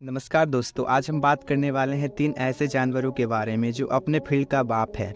नमस्कार दोस्तों, आज हम बात करने वाले हैं 3 ऐसे जानवरों के बारे में जो अपने फील्ड का बाप है।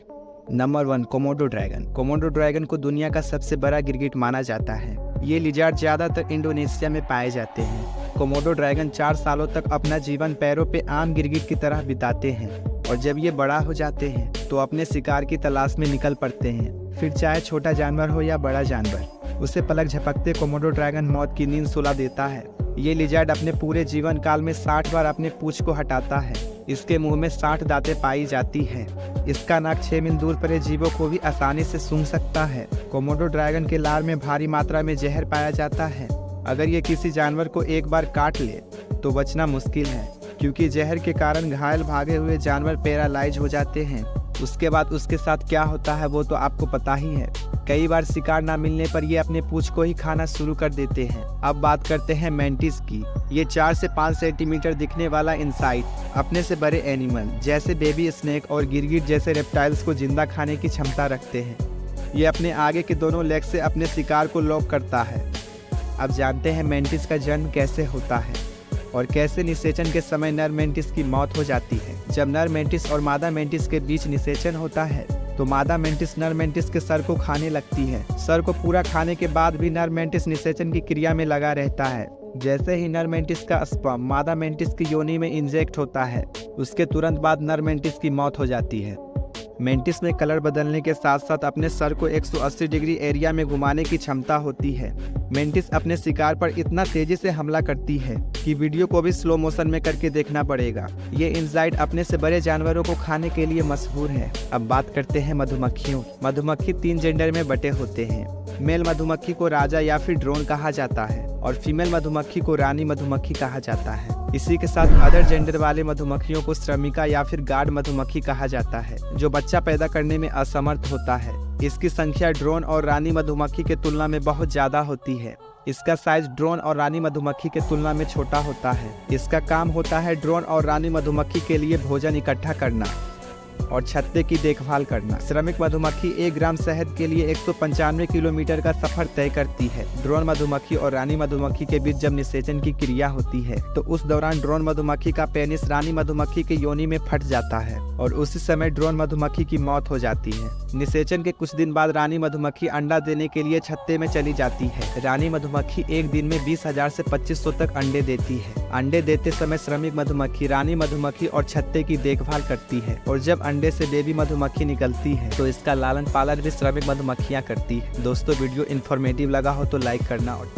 Number 1, Komodo dragon. Komodo dragon को दुनिया का सबसे बड़ा गिरगिट माना जाता है। ये लिजार्ड ज़्यादातर इंडोनेशिया में पाए जाते हैं। कोमोडो ड्रैगन 4 सालों तक अपना जीवन पैरों पे आम गिरगिट की तरह बिताते हैं और जब ये बड़ा हो जाते हैं तो अपने शिकार की तलाश में निकल पड़ते हैं। फिर चाहे छोटा जानवर हो या बड़ा जानवर, उसे पलक झपकते कोमोडो ड्रैगन मौत की नींद सुला देता है। ये लिजार्ड अपने पूरे जीवन काल में 60 बार अपने पूंछ को हटाता है। इसके मुंह में 60 दांतें पाई जाती हैं। इसका नाक 6 मील दूर पड़े जीवों को भी आसानी से सूंघ सकता है। कोमोडो ड्रैगन के लार में भारी मात्रा में जहर पाया जाता है। अगर ये किसी जानवर को एक बार काट ले तो बचना मुश्किल है, क्योंकि जहर के कारण घायल भागे हुए जानवर पैरालाइज हो जाते हैं। उसके बाद उसके साथ क्या होता है वो तो आपको पता ही है। कई बार शिकार ना मिलने पर ये अपने पूंछ को ही खाना शुरू कर देते हैं। अब बात करते हैं मैंटिस की। ये 4 से 5 सेंटीमीटर दिखने वाला इंसाइट अपने से बड़े एनिमल जैसे बेबी स्नेक और गिरगिट जैसे रेप्टाइल्स को जिंदा खाने की क्षमता रखते हैं। ये अपने आगे के दोनों लेग से अपने शिकार को लॉक करता है। अब जानते हैं मैंटिस का जन्म कैसे होता है और कैसे निषेचन के समय नर मैंटिस की मौत हो जाती है। जब नर मैंटिस और मादा मैंटिस के बीच निषेचन होता है तो मादा मैंटिस नर मैंटिस के सर को खाने लगती है। सर को पूरा खाने के बाद भी नर मैंटिस निषेचन की क्रिया में लगा रहता है। जैसे ही नर मैंटिस का स्पर्म मादा मैंटिस की योनि में इंजेक्ट होता है, उसके तुरंत बाद नर मैंटिस की मौत हो जाती है। मैंटिस में कलर बदलने के साथ साथ अपने सर को 180 डिग्री एरिया में घुमाने की क्षमता होती है। मैंटिस अपने शिकार पर इतना तेजी से हमला करती है कि वीडियो को भी स्लो मोशन में करके देखना पड़ेगा। ये इंसाइट अपने से बड़े जानवरों को खाने के लिए मशहूर है। अब बात करते हैं मधुमक्खियों। मधुमक्खी 3 जेंडर में बटे होते हैं। मेल मधुमक्खी को राजा या फिर ड्रोन कहा जाता है और फीमेल मधुमक्खी को रानी मधुमक्खी कहा जाता है। इसी के साथ अदर जेंडर वाले मधुमक्खियों को श्रमिका या फिर गार्ड मधुमक्खी कहा जाता है, जो बच्चा पैदा करने में असमर्थ होता है। इसकी संख्या ड्रोन और रानी मधुमक्खी के तुलना में बहुत ज्यादा होती है। इसका साइज ड्रोन और रानी मधुमक्खी के तुलना में छोटा होता है। इसका काम होता है ड्रोन और रानी मधुमक्खी के लिए भोजन इकट्ठा करना और छत्ते की देखभाल करना। श्रमिक मधुमक्खी 1 ग्राम शहद के लिए 195 किलोमीटर का सफर तय करती है। ड्रोन मधुमक्खी और रानी मधुमक्खी के बीच जब निषेचन की क्रिया होती है तो उस दौरान ड्रोन मधुमक्खी का पेनिस रानी मधुमक्खी के योनि में फट जाता है और उसी समय ड्रोन मधुमक्खी की मौत हो जाती है। निषेचन के कुछ दिन बाद रानी मधुमक्खी अंडा देने के लिए छत्ते में चली जाती है। रानी मधुमक्खी एक दिन में 20,000 से 2500 तक अंडे देती है। अंडे देते समय श्रमिक मधुमक्खी रानी मधुमक्खी और छत्ते की देखभाल करती है और जब अंडे से बेबी मधुमक्खी निकलती है तो इसका लालन पालन भी श्रमिक मधुमक्खियां करती है। दोस्तों, वीडियो इन्फॉर्मेटिव लगा हो तो लाइक करना और